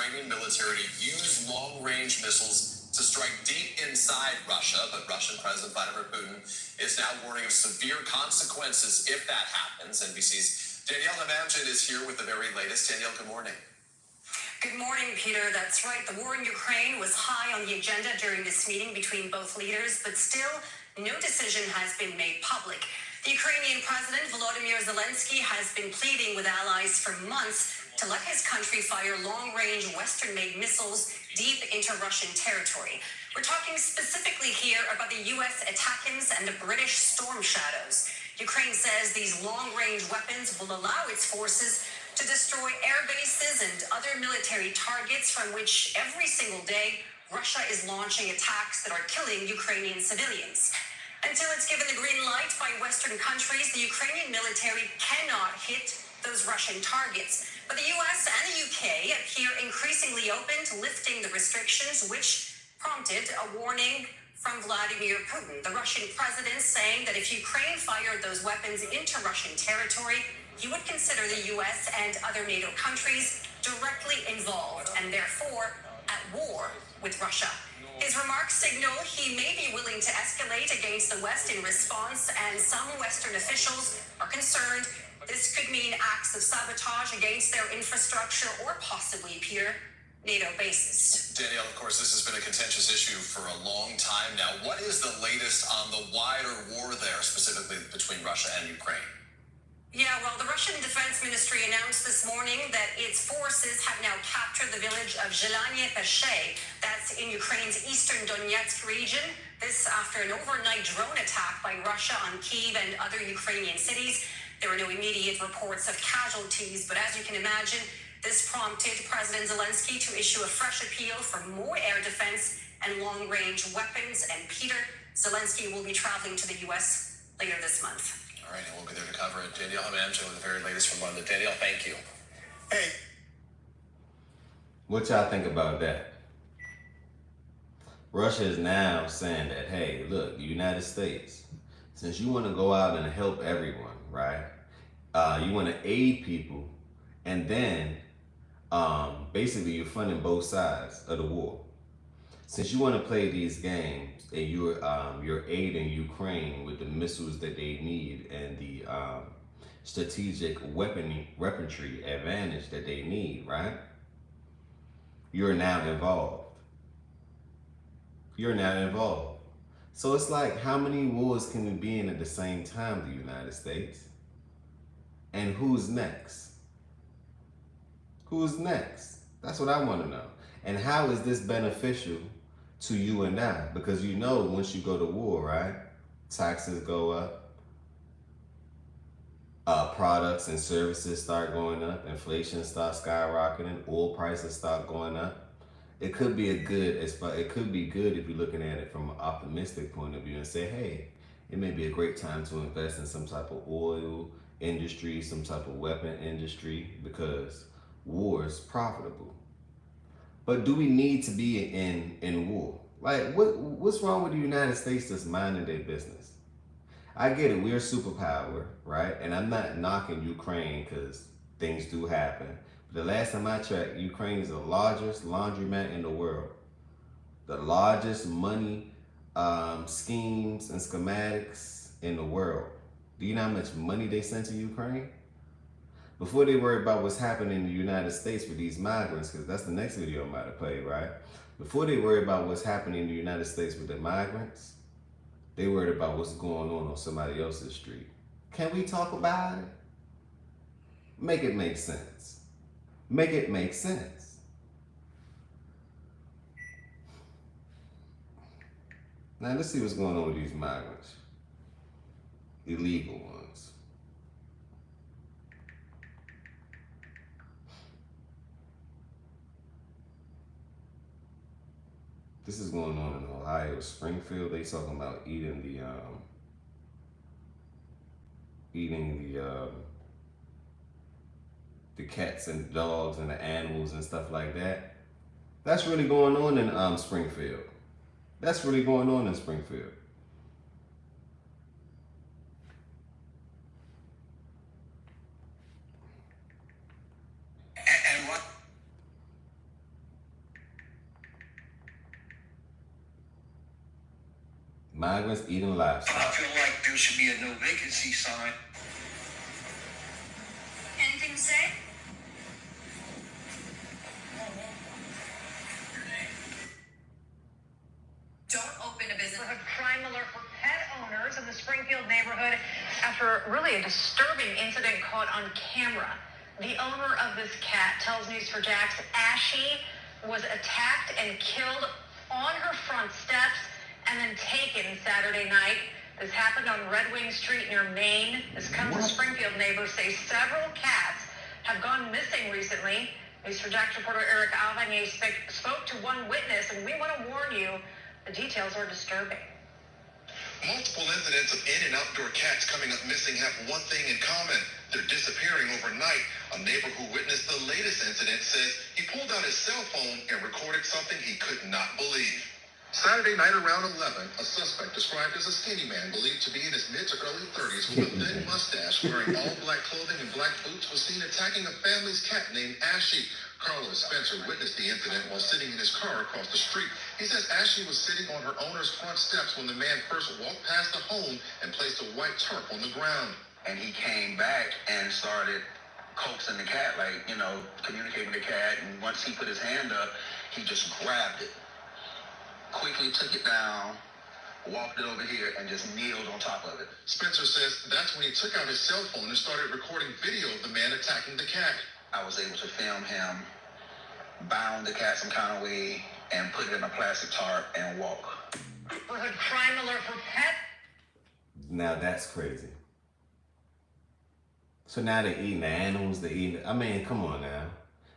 Ukrainian military to use long-range missiles to strike deep inside Russia, but Russian President Vladimir Putin is now warning of severe consequences if that happens. NBC's Danielle Hamamdjian is here with the very latest. Danielle, good morning. Good morning, Peter. That's right. The war in Ukraine was high on the agenda during this meeting between both leaders, but still, no decision has been made public. The Ukrainian President Volodymyr Zelensky has been pleading with allies for months to let his country fire long-range Western-made missiles deep into Russian territory. We're talking specifically here about the U.S. ATACMS and the British Storm Shadows. Ukraine says these long-range weapons will allow its forces to destroy air bases and other military targets from which every single day Russia is launching attacks that are killing Ukrainian civilians. Until it's given the green light by Western countries, the Ukrainian military cannot hit those Russian targets. But the US and the UK appear increasingly open to lifting the restrictions, which prompted a warning from Vladimir Putin, the Russian president, saying that if Ukraine fired those weapons into Russian territory, he would consider the U.S. and other NATO countries directly involved and therefore at war with Russia. His remarks signal he may be willing to escalate against the West in response, and some Western officials are concerned this could mean acts of sabotage against their infrastructure or possibly, Peter, NATO bases. Danielle, of course, this has been a contentious issue for a long time now. What is the latest on the wider war there, specifically between Russia and Ukraine? Yeah, well, the Russian Defense Ministry announced this morning that its forces have now captured the village of Zelanye Peshe. That's in Ukraine's eastern Donetsk region. This after an overnight drone attack by Russia on Kyiv and other Ukrainian cities. There were no immediate reports of casualties, but as you can imagine, this prompted President Zelensky to issue a fresh appeal for more air defense and long-range weapons. And Peter, Zelensky will be traveling to the U.S. later this month. All right, and we'll be there to cover it. Danielle Hamamdjian with the very latest from London. Danielle, thank you. Hey. What y'all think about that? Russia is now saying that, hey, look, the United States, since you want to go out and help everyone, right? You want to aid people, and then basically you're funding both sides of the war. Since you want to play these games and you're aiding Ukraine with the missiles that they need and the strategic weaponry advantage that they need, right? You're now involved. You're now involved. So it's like, how many wars can we be in at the same time, the United States? And who's next? Who's next? That's what I want to know. And how is this beneficial to you and I? Because you know, once you go to war, right? Taxes go up, products and services start going up, inflation starts skyrocketing, oil prices start going up. It could be good if you're looking at it from an optimistic point of view and say, hey, it may be a great time to invest in some type of oil industry, some type of weapon industry, because war is profitable. But do we need to be in war? Like, what's wrong with the United States just minding their business? I get it, we're a superpower, right? And I'm not knocking Ukraine because things do happen. But the last time I checked, Ukraine is the largest laundromat in the world. The largest money schemes and schematics in the world. Do you know how much money they sent to Ukraine? Before they worry about what's happening in the United States with these migrants, because that's the next video I'm about to play, right? Before they worry about what's happening in the United States with the migrants, they worried about what's going on somebody else's street. Can we talk about it? Make it make sense. Make it make sense. Now let's see what's going on with these migrants. Illegal ones. This is going on in Ohio, Springfield. They talking about eating the cats and dogs and the animals and stuff like that. That's really going on in Springfield. That's really going on in Springfield. Migrants eating livestock. I feel like there should be a no vacancy sign. Anything to say? Don't open a business. A crime alert for pet owners in the Springfield neighborhood after really a disturbing incident caught on camera. The owner of this cat tells News4Jax Ashy was attacked and killed on her front steps and then taken Saturday night. This happened on Red Wing Street near Maine. This comes as Springfield neighbors say several cats have gone missing recently. News4Jax reporter Eric Alvanier spoke to one witness, and we want to warn you, the details are disturbing. Multiple incidents of in- and outdoor cats coming up missing have one thing in common. They're disappearing overnight. A neighbor who witnessed the latest incident says he pulled out his cell phone and recorded something he could not believe. Saturday night around 11, a suspect described as a skinny man believed to be in his mid to early 30s with a thin mustache wearing all black clothing and black boots was seen attacking a family's cat named Ashy. Carlos Spencer witnessed the incident while sitting in his car across the street. He says Ashley was sitting on her owner's front steps when the man first walked past the home and placed a white tarp on the ground. And he came back and started coaxing the cat, like, communicating with the cat. And once he put his hand up, he just grabbed it, quickly took it down, walked it over here, and just kneeled on top of it. Spencer says that's when he took out his cell phone and started recording video of the man attacking the cat. I was able to film him, bound the cat some kind of way, and put it in a plastic tarp and walk. Neighborhood crime alert for pet. Now that's crazy. So now they're eating the animals, I mean, come on now.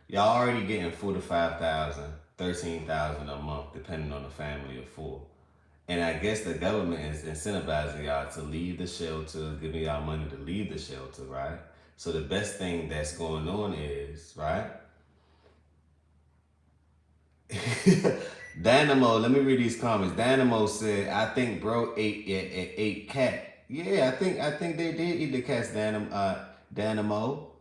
Y'all already getting $4,000 to $5,000, $13,000 a month, depending on the family of four. And I guess the government is incentivizing y'all to leave the shelter, giving y'all money to leave the shelter, right? So the best thing that's going on is, right? Dynamo, let me read these comments. Dynamo said, I think bro ate cat. Yeah, I think they did eat the cats, Dynamo.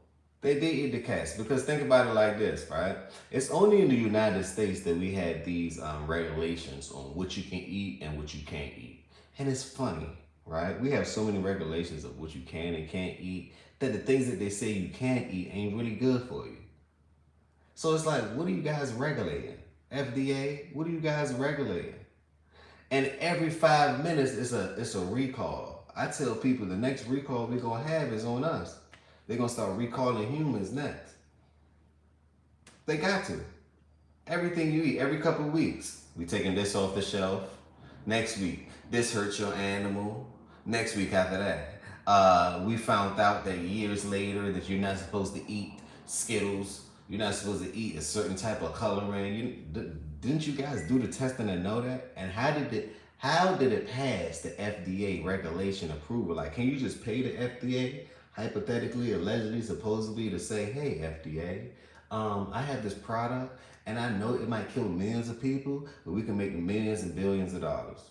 They did eat the cats, because think about it like this, right? It's only in the United States that we had these regulations on what you can eat and what you can't eat. And it's funny, right? We have so many regulations of what you can and can't eat that the things that they say you can't eat ain't really good for you. So it's like, what are you guys regulating? FDA, what are you guys regulating? And every 5 minutes, it's a recall. I tell people the next recall we're gonna have is on us. They're gonna start recalling humans next. They got to. Everything you eat, every couple of weeks, we taking this off the shelf. Next week, this hurts your animal. Next week after that, we found out that years later that you're not supposed to eat Skittles. You're not supposed to eat a certain type of coloring. Didn't you guys do the testing and know that? And how did it pass the FDA regulation approval? Like, can you just pay the FDA, hypothetically, allegedly, supposedly, to say, hey, FDA, I have this product and I know it might kill millions of people, but we can make millions and billions of dollars.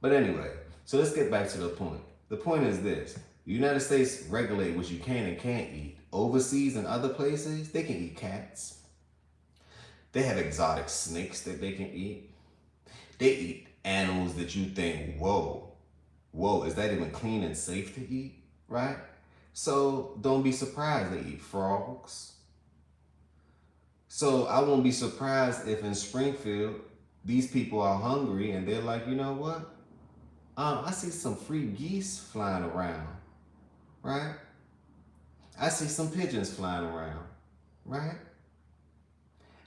But anyway, so let's get back to the point. The point is this. The United States regulate what you can and can't eat. Overseas and other places, they can eat cats. They have exotic snakes that they can eat. They eat animals that you think, whoa, is that even clean and safe to eat, right? So don't be surprised they eat frogs. So I won't be surprised if in Springfield, these people are hungry and they're like, you know what? I see some free geese flying around, right? I see some pigeons flying around, right?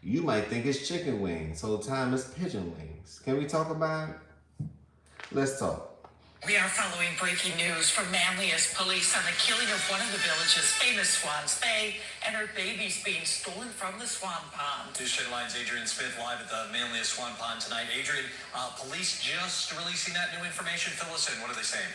You might think it's chicken wings. Whole time it's pigeon wings. Can we talk about it? Let's talk. We are following breaking news from Manlius police on the killing of one of the village's famous swans, Faye, and her babies being stolen from the swan pond. News Channel 9's Adrian Smith live at the Manlius Swan Pond tonight. Adrian, police just releasing that new information. Fill us in. What are they saying?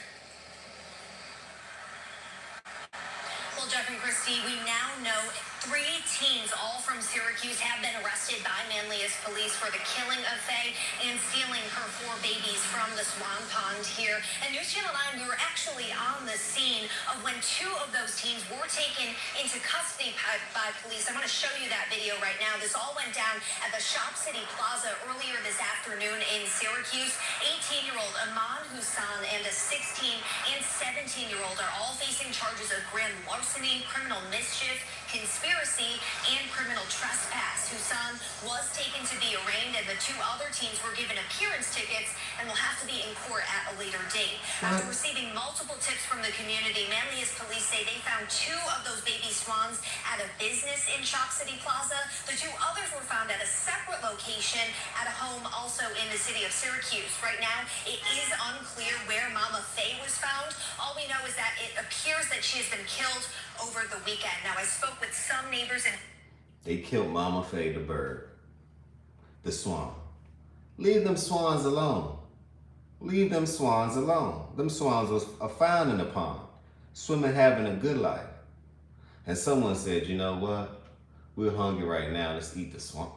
Well, Jeff and Christy, we now know 3 teens, all from Syracuse, have been arrested by Manlius police for the killing of Faye and stealing her 4 babies from the Swan Pond here. And News Channel 9, we were actually on the scene of when 2 of those teens were taken into custody by police. I want to show you that video right now. This all went down at the Shop City Plaza earlier this afternoon in Syracuse. 18-year-old Aman Hussan and a 16 and 17-year-old are all facing charges of grand larceny, criminal mischief, conspiracy, and criminal trespass. Hussan was taken to be arraigned, and the 2 other teens were given appearance tickets and will have to be in court at a later date. After receiving multiple tips from the community, Manlius police say they found 2 of those baby swans at a business in Shop City Plaza. The 2 others were found at a separate location at a home also in the city of Syracuse. Right now, it is unclear where Mama Faye was found. All we know is that it appears that she has been killed over the weekend. Now, I spoke with some neighbors and They killed Mama Faye the bird, the swan. Leave them swans alone. Leave them swans alone. Them swans are found in the pond, swimming, having a good life. And someone said, you know what? We're hungry right now. Let's eat the swan.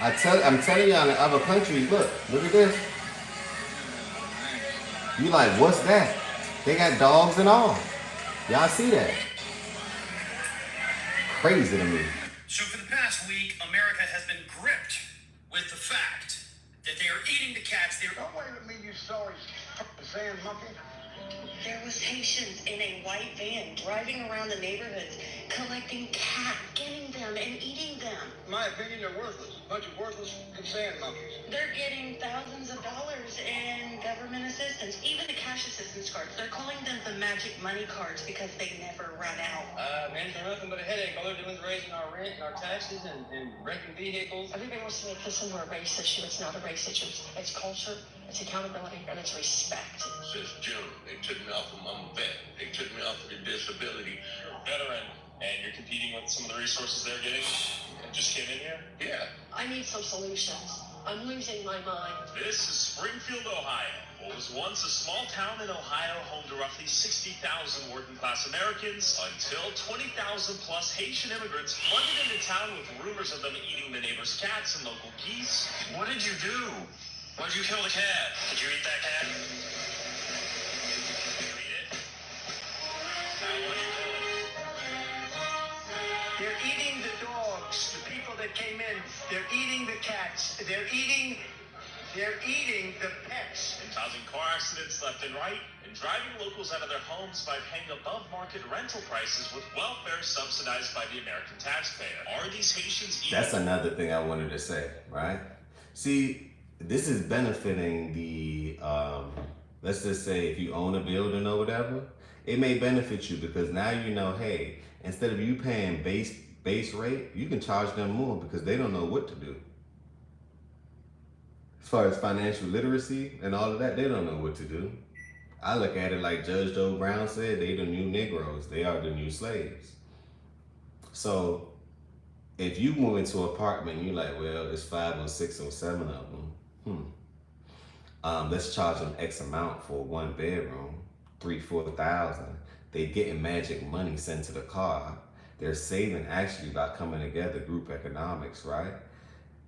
I'm telling y'all in other countries, look at this. You like, what's that? They got dogs and all. Y'all see that? Crazy to me. So for the past week, America has been gripped with the fact that they are eating the cats. Don't wait at me, you sorry sand monkey. there was Haitians in a white van driving around the neighborhoods, collecting cats, getting them and eating them. In my opinion, they're worthless. A bunch of worthless sand monkeys. They're getting thousands of dollars in government assistance, even the cash assistance cards. They're calling them the magic money cards because they never run out. Man, they're nothing but a headache. All they're doing is raising our rent and our taxes and renting vehicles. Everybody wants to make this into a race issue. It's not a race issue. It's culture, it's accountability, and it's respect. Since June, they took me off of my vet. They took me off of the disability. You're a veteran, and you're competing with some of the resources they're getting, and just came in here? Yeah. I need some solutions. I'm losing my mind. This is Springfield, Ohio. What was once a small town in Ohio, home to roughly 60,000 working-class Americans, until 20,000 plus Haitian immigrants flooded into town with rumors of them eating the neighbors' cats and local geese. What did you do? Why'd you kill the cat? Did you eat that cat? Did you eat it? Now what do you call it? They're eating the dogs, the people that came in. They're eating the cats. They're eating the pets. And causing car accidents left and right, and driving locals out of their homes by paying above-market rental prices with welfare subsidized by the American taxpayer. Are these Haitians eating? That's another thing I wanted to say, right? See, this is benefiting the, let's just say if you own a building or whatever, it may benefit you because now you know, hey, instead of you paying base rate, you can charge them more because they don't know what to do. As far as financial literacy and all of that, they don't know what to do. I look at it like Judge Joe Brown said, they the new Negroes. They are the new slaves. So if you move into an apartment, you're like, well, it's 5 or 6 or 7 of them. Let's charge them X amount for 1 bedroom, 3,000-4,000. They getting magic money sent to the car. They're saving actually by coming together, group economics, right?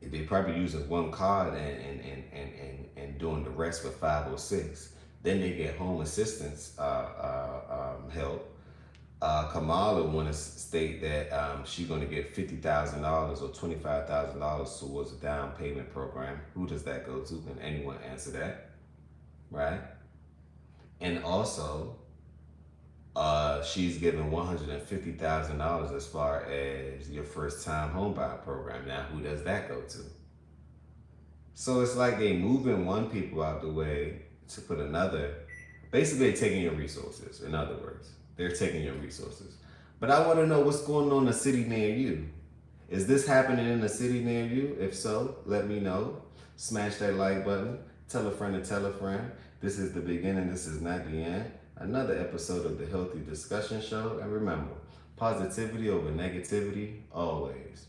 They probably using 1 card and doing the rest with 5 or 6. Then they get home assistance help. Kamala want to state that she's going to get $50,000 or $25,000 towards a down payment program. Who does that go to? Can anyone answer that? Right? And also, she's giving $150,000 as far as your first time home buyer program. Now, who does that go to? So it's like they moving one people out the way to put another. Basically, they're taking your resources, in other words. They're taking your resources. But I want to know what's going on in the city near you. Is this happening in the city near you? If so, let me know. Smash that like button. Tell a friend to tell a friend. This is the beginning. This is not the end. Another episode of the Healthy Discussion Show. And remember, positivity over negativity always.